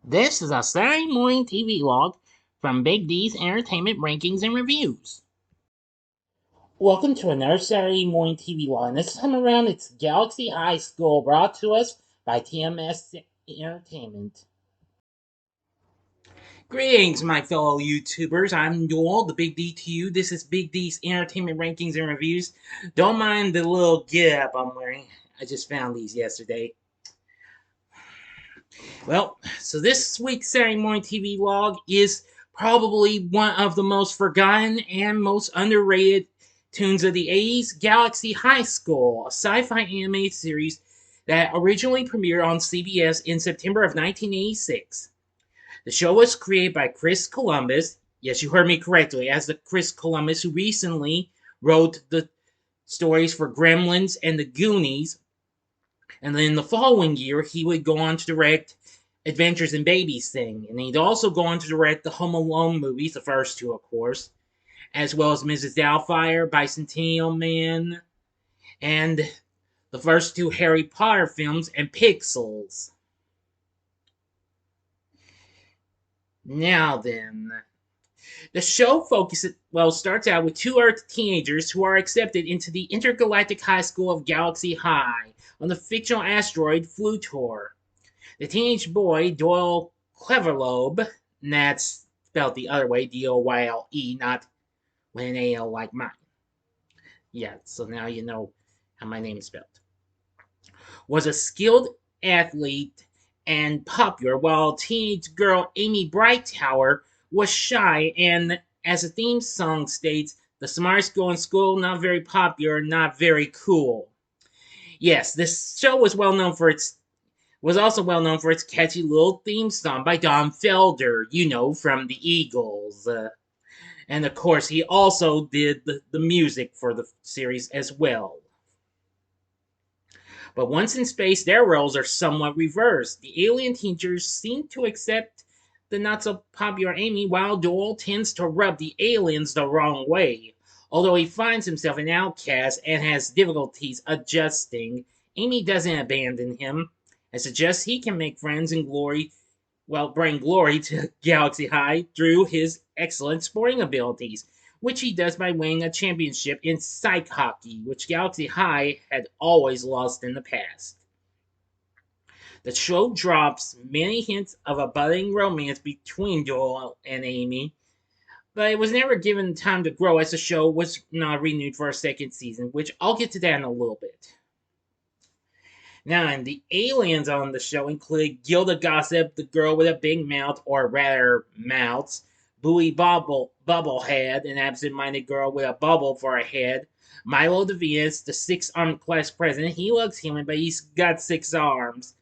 This is a Saturday Morning TVLog from Big D's Entertainment Rankings and Reviews. Welcome to another Saturday Morning TVLog, and this time around it's Galaxy High School, brought to us by TMS Entertainment. Greetings, my fellow YouTubers. I'm Noel, the Big D to you. This is Big D's Entertainment Rankings and Reviews. Don't mind the little get-up I'm wearing. I just found these yesterday. Well, so this week's Saturday Morning TV Log is probably one of the most forgotten and most underrated tunes of the 80s, Galaxy High School, a sci-fi animated series that originally premiered on CBS in September of 1986. The show was created by Chris Columbus. Yes, you heard me correctly, as the Chris Columbus who recently wrote the stories for Gremlins and the Goonies. And then the following year, he would go on to direct Adventures in Babysitting, and he'd also go on to direct the Home Alone movies, the first two, of course, as well as Mrs. Doubtfire, Bicentennial Man, and the first two Harry Potter films, and Pixels. Now then, the show starts out with two Earth teenagers who are accepted into the intergalactic high school of Galaxy High on the fictional asteroid Flutor. The teenage boy, Doyle Cleverlobe, and that's spelled the other way, D-O-Y-L-E, not with an A-L like mine. Yeah, so now you know how my name is spelled. Was a skilled athlete and popular, while teenage girl Amy Brightower was shy and, as the theme song states, the smartest girl in school, not very popular, not very cool. Yes, this show was also well known for its catchy little theme song by Don Felder, from the Eagles. And of course, he also did the music for the series as well. But once in space, their roles are somewhat reversed. The alien teachers seem to accept the not so popular Amy, while Doyle tends to rub the aliens the wrong way. Although he finds himself an outcast and has difficulties adjusting, Amy doesn't abandon him and suggests he can make friends and bring glory to Galaxy High through his excellent sporting abilities, which he does by winning a championship in psych hockey, which Galaxy High had always lost in the past. The show drops many hints of a budding romance between Joel and Amy, but it was never given time to grow as the show was not renewed for a second season, which I'll get to that in a little bit. Now, and the aliens on the show include Gilda Gossip, the girl with a big mouth, or rather, mouths, Bowie Bubblehead, an absent-minded girl with a bubble for a head, Milo the Venus, the six-armed class president. He looks human, but he's got 6 arms.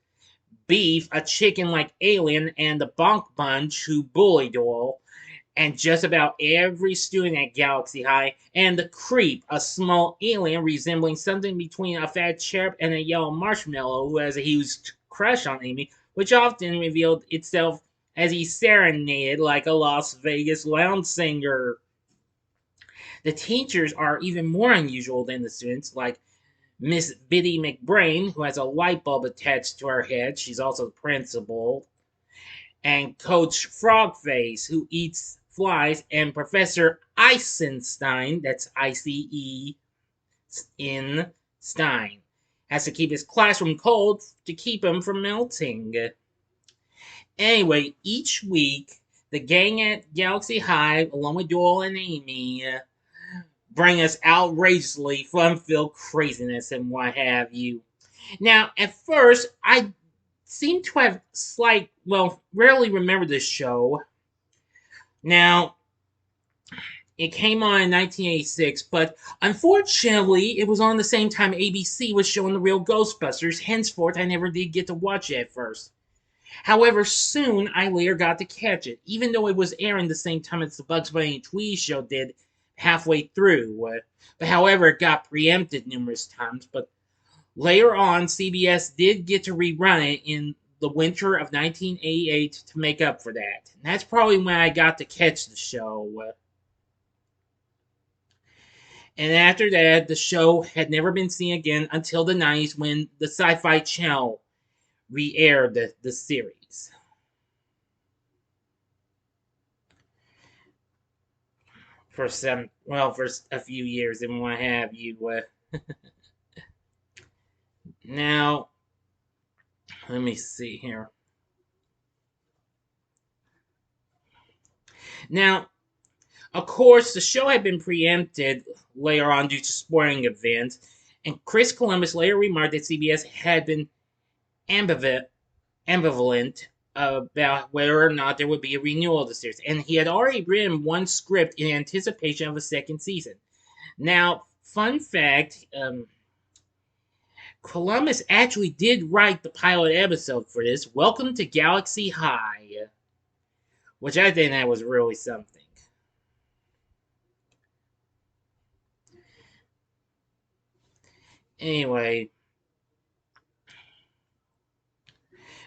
Beef, a chicken-like alien, and the Bonk Bunch, who bully Doyle, and just about every student at Galaxy High, and the Creep, a small alien resembling something between a fat cherub and a yellow marshmallow who has a huge crush on Amy, which often revealed itself as he serenaded like a Las Vegas lounge singer. The teachers are even more unusual than the students, like Miss Biddy McBrain, who has a light bulb attached to her head. She's also the principal. And Coach Frogface, who eats flies, and Professor Eisenstein, that's I-C-E in Stein, has to keep his classroom cold to keep him from melting. Anyway, each week, the gang at Galaxy High, along with Doyle and Amy, bring us outrageously fun-filled craziness and what have you. Now, at first, I seem to have rarely remember this show. Now, it came on in 1986, but unfortunately, it was on the same time ABC was showing The Real Ghostbusters. Henceforth, I never did get to watch it at first. However, soon I later got to catch it, even though it was airing the same time as the Bugs Bunny and Tweety show did halfway through. But however, it got preempted numerous times. But later on, CBS did get to rerun it in the winter of 1988 to make up for that. And that's probably when I got to catch the show. And after that, the show had never been seen again until the 90s when the Sci-Fi Channel re-aired the series. for some, well, for a few years and what have you. Now, let me see here. Now, of course, the show had been preempted later on due to sporting events, and Chris Columbus later remarked that CBS had been ambivalent, ambivalent about whether or not there would be a renewal of the series, and he had already written one script in anticipation of a second season. Now, fun fact, Columbus actually did write the pilot episode for this, Welcome to Galaxy High, which I think that was really something. Anyway,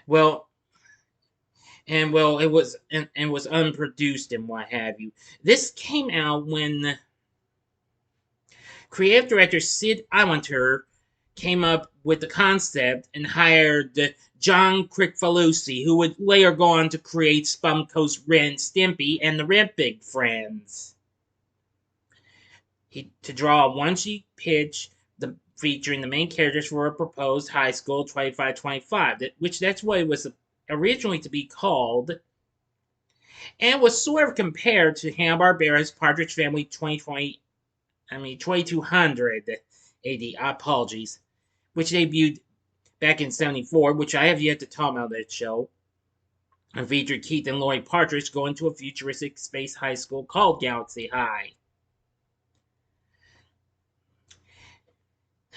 well, and was unproduced and what have you. This came out when creative director Sid Iwanter came up with the concept and hired John Kricfalusi, who would later go on to create Spunko's Ren Stimpy and the Red Big Friends. To draw a one-sheet pitch featuring the main characters for a proposed high school 2525, which that's what it was originally to be called, and was sort of compared to Hanna-Barbera's Partridge Family 2200 AD. Apologies, which debuted back in '74, which I have yet to talk about that show, and featured Keith and Lloyd Partridge going to a futuristic space high school called Galaxy High.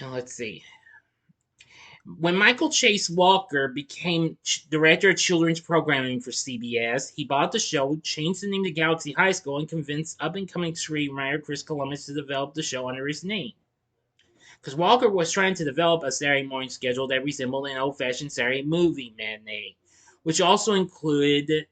Now let's see. When Michael Chase Walker became director of children's programming for CBS, he bought the show, changed the name to Galaxy High School, and convinced up-and-coming screenwriter Chris Columbus to develop the show under his name. Because Walker was trying to develop a Saturday morning schedule that resembled an old-fashioned Saturday movie matinee, which also included,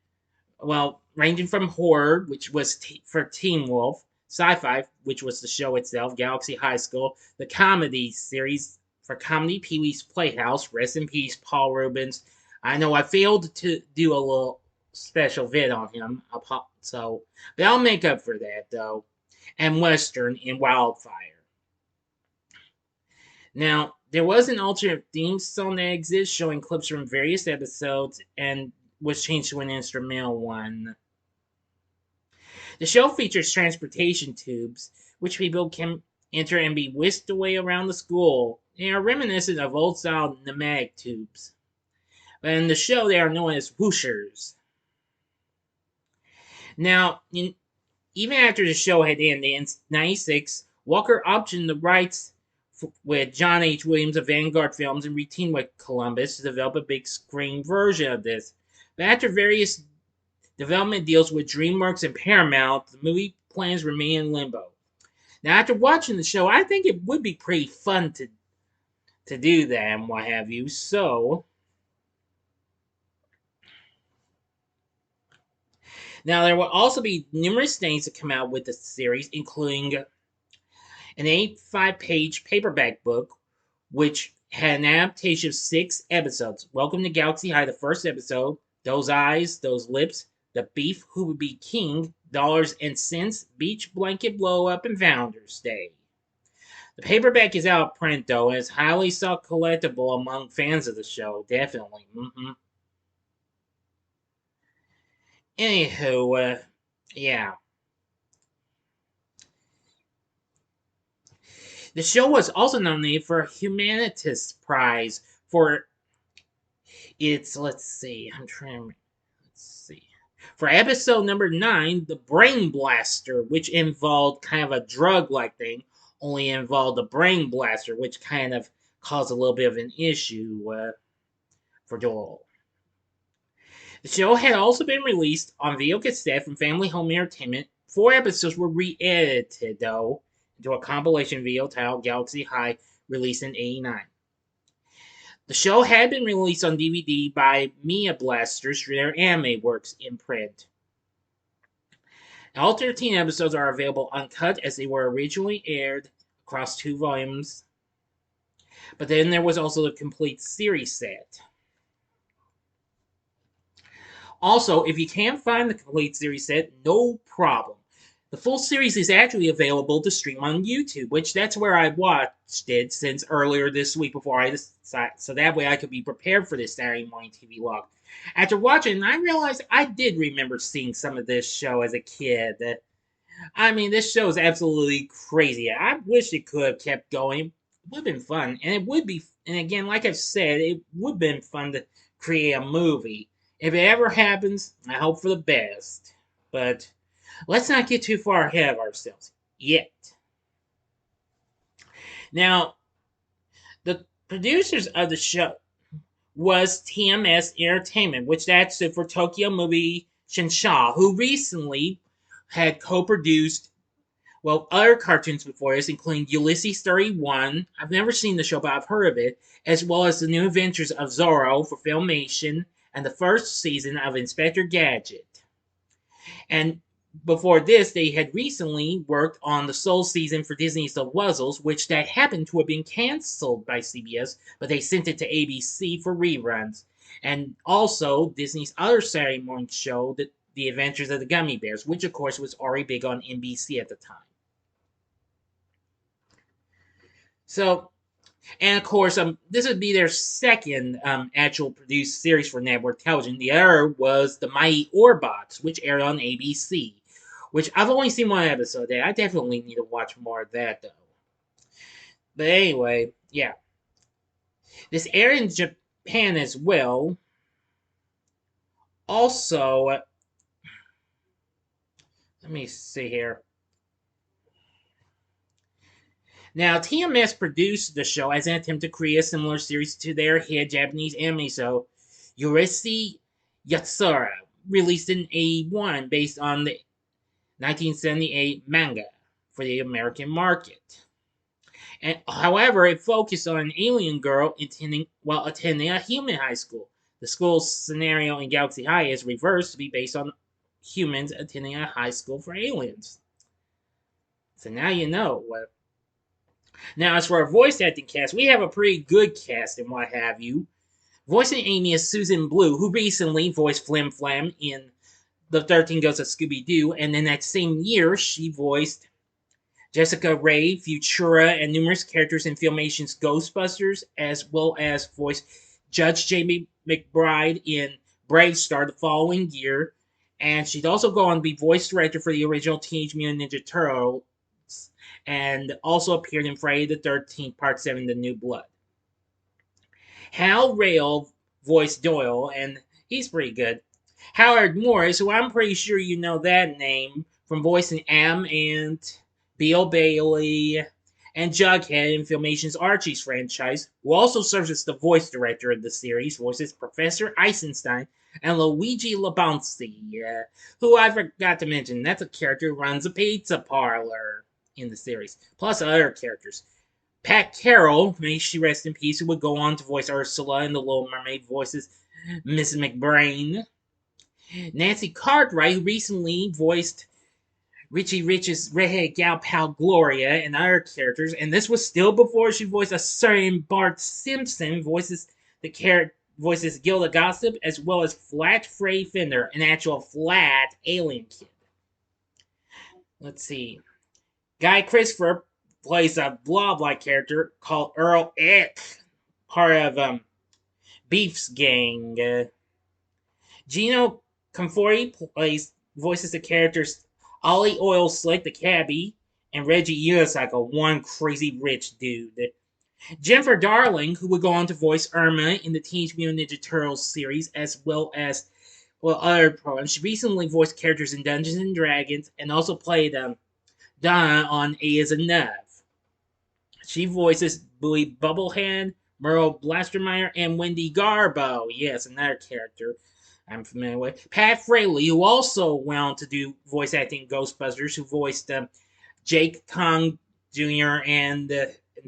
well, ranging from horror, which was for Teen Wolf, sci-fi, which was the show itself, Galaxy High School, the comedy series for Comedy Pee-wee's Playhouse, rest in peace, Paul Reubens. I know I failed to do a little special vid on him, but I'll make up for that, though. And Western in Wildfire. Now, there was an alternate theme song that exists showing clips from various episodes and was changed to an instrumental one. The show features transportation tubes, which people can enter and be whisked away around the school. They are reminiscent of old-style pneumatic tubes. But in the show, they are known as whooshers. Now, even after the show had ended in '96, Walker optioned the rights with John H. Williams of Vanguard Films and re-teamed with Columbus to develop a big screen version of this. But after various development deals with DreamWorks and Paramount, the movie plans remain in limbo. Now, after watching the show, I think it would be pretty fun to do that and what have you. So, now there will also be numerous things that come out with the series, including an 85-page paperback book, which had an adaptation of 6 episodes. Welcome to Galaxy High, the first episode, Those Eyes, Those Lips, The Beef Who Would Be King, Dollars and Cents, Beach Blanket Blow Up, and Founders Day. The paperback is out of print, though, and is highly sought collectible among fans of the show. Definitely. Anywho, yeah. The show was also nominated for a Humanitas Prize for its, for episode number 9, The Brain Blaster, which involved kind of a drug-like thing, only involved the Brain Blaster, which kind of caused a little bit of an issue for Doyle. The show had also been released on video cassette from Family Home Entertainment. 4 episodes were re-edited, though, into a compilation video titled Galaxy High, released in '89. The show had been released on DVD by Mia Blasters for their anime works in print. All 13 episodes are available uncut as they were originally aired across 2 volumes. But then there was also the complete series set. Also, if you can't find the complete series set, no problem. The full series is actually available to stream on YouTube, which that's where I watched it since earlier this week before I decided, so that way I could be prepared for this Saturday Morning TVLog. After watching, I realized I did remember seeing some of this show as a kid. I mean, this show is absolutely crazy. I wish it could have kept going. It would have been fun, and it would be. And again, like I've said, it would have been fun to create a movie. If it ever happens, I hope for the best. But let's not get too far ahead of ourselves yet. Now, the producers of the show was TMS Entertainment, which that stood for Tokyo Movie Shinsha, who recently had co-produced other cartoons before this, including Ulysses 31. I've never seen the show, but I've heard of it, as well as The New Adventures of Zorro for Filmation and the first season of Inspector Gadget. And before this, they had recently worked on the sole season for Disney's The Wuzzles, which that happened to have been canceled by CBS, but they sent it to ABC for reruns. And also Disney's other Saturday morning show, The Adventures of the Gummy Bears, which of course was already big on NBC at the time. So, and of course, this would be their second actual produced series for network television. The other was The Mighty Orbots, which aired on ABC, which I've only seen one episode there. I definitely need to watch more of that, though. But anyway, yeah. This aired in Japan as well. Also, let me see here. Now, TMS produced the show as an attempt to create a similar series to their hit Japanese anime show, Urusei Yatsura, released in 1981 based on the 1978 manga for the American market. And however, it focused on an alien girl attending a human high school. The school's scenario in Galaxy High is reversed to be based on humans attending a high school for aliens. So now you know what. Now, as for our voice acting cast, we have a pretty good cast and what have you. Voicing Amy is Susan Blue, who recently voiced Flim Flam in The 13 Ghosts of Scooby-Doo, and in that same year, she voiced Jessica Rae, Futura, and numerous characters in Filmation's Ghostbusters, as well as voiced Judge Jamie McBride in Brave Star the following year. And she'd also go on to be voice director for the original Teenage Mutant Ninja Turtles, and also appeared in Friday the 13th, Part 7, The New Blood. Hal Rale voiced Doyle, and he's pretty good. Howard Morris, who I'm pretty sure you know that name from voicing Am Ant, Bill Bailey, and Jughead in Filmation's Archie's franchise, who also serves as the voice director of the series, voices Professor Eisenstein and Luigi Labonzi, who I forgot to mention. That's a character who runs a pizza parlor in the series, plus other characters. Pat Carroll, may she rest in peace, who would go on to voice Ursula in The Little Mermaid, voices Mrs. McBrain. Nancy Cartwright, who recently voiced Richie Rich's redhead gal pal Gloria and other characters, and this was still before she voiced a certain Bart Simpson, voices Gilda Gossip, as well as Flat Freddy Fender, an actual flat alien kid. Let's see. Guy Christopher plays a blob-like character called Earl Ick, part of Beef's gang. Gino Conforti voices the characters Ollie Oil Slick, the cabbie, and Reggie Unicycle, one crazy rich dude. Jennifer Darling, who would go on to voice Irma in the Teenage Mutant Ninja Turtles series, as well as other programs. She recently voiced characters in Dungeons and Dragons, and also played Donna on A Is Enough. She voices Bowie Bubblehead, Merle Blastermeyer, and Wendy Garbo. Yes, another character I'm familiar with. Pat Fraley, who also went on to do voice acting in Ghostbusters, who voiced Jake Kong Jr. and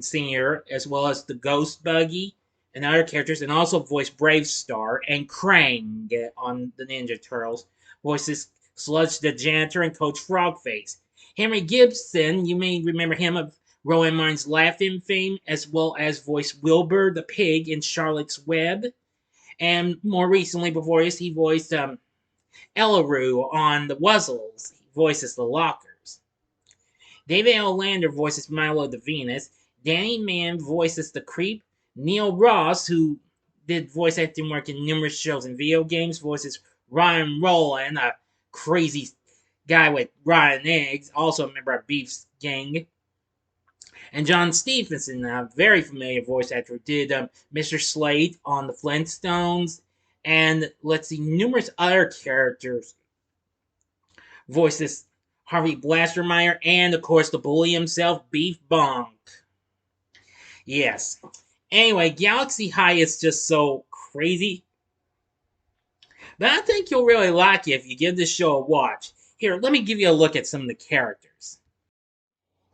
Sr., as well as the Ghost Buggy and other characters, and also voiced Brave Star and Krang on the Ninja Turtles. Voices Sludge the Janitor and Coach Frogface. Henry Gibson, you may remember him of Rowan Martin's Laugh-In fame, as well as voiced Wilbur the Pig in Charlotte's Web. And more recently, before this, he voiced Ellaroo on The Wuzzles. He voices the Lockers. David L. Lander voices Milo the Venus. Danny Mann voices the Creep. Neil Ross, who did voice acting work in numerous shows and video games, voices Ryan Rowland, a crazy guy with rotten eggs, also a member of Beef's gang. And John Stephenson, a very familiar voice actor, did Mr. Slate on the Flintstones, and let's see, numerous other characters. Voices Harvey Blastermeyer, and of course the bully himself, Beef Bonk. Yes. Anyway, Galaxy High is just so crazy. But I think you'll really like it if you give this show a watch. Here, let me give you a look at some of the characters.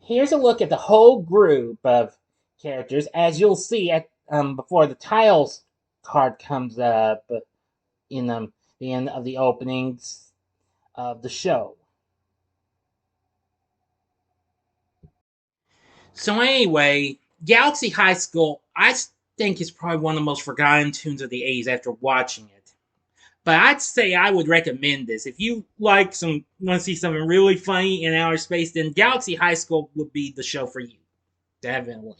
Here's a look at the whole group of characters, as you'll see at before the titles card comes up in the end of the openings of the show. So anyway, Galaxy High School, I think is probably one of the most forgotten tunes of the 80s after watching it. But I'd say I would recommend this. If you want to see something really funny in outer space, then Galaxy High School would be the show for you. Definitely.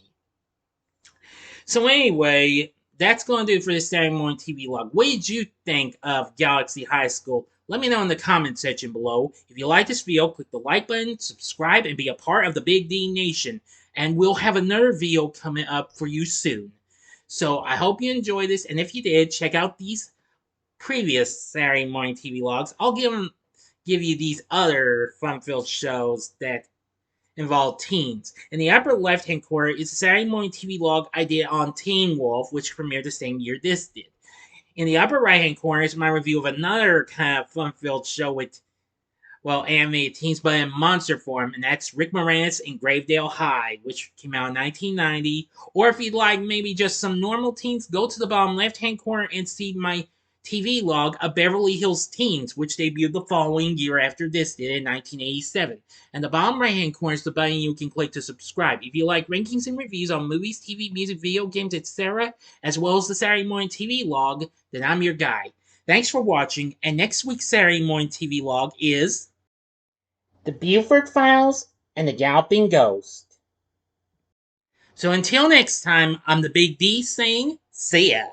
So anyway, that's going to do it for this Saturday Morning TVLog. What did you think of Galaxy High School? Let me know in the comment section below. If you like this video, click the like button, subscribe, and be a part of the Big D Nation. And we'll have another video coming up for you soon. So I hope you enjoyed this, and if you did, check out these previous Saturday Morning TVLogs. I'll give you these other fun-filled shows that involve teens. In the upper left-hand corner is a Saturday Morning TVLog I did on Teen Wolf, which premiered the same year this did. In the upper right-hand corner is my review of another kind of fun-filled show with, well, animated teens, but in monster form, and that's Rick Moranis in Gravedale High, which came out in 1990. Or if you'd like maybe just some normal teens, go to the bottom left-hand corner and see my TV log of Beverly Hills Teens, which debuted the following year after this did in 1987. And the bottom right-hand corner is the button you can click to subscribe. If you like rankings and reviews on movies, TV, music, video games, etc., as well as the Saturday Morning TV log, then I'm your guy. Thanks for watching, and next week's Saturday Morning TV log is The Buford Files and the Galloping Ghost. So until next time, I'm the Big D saying, see ya.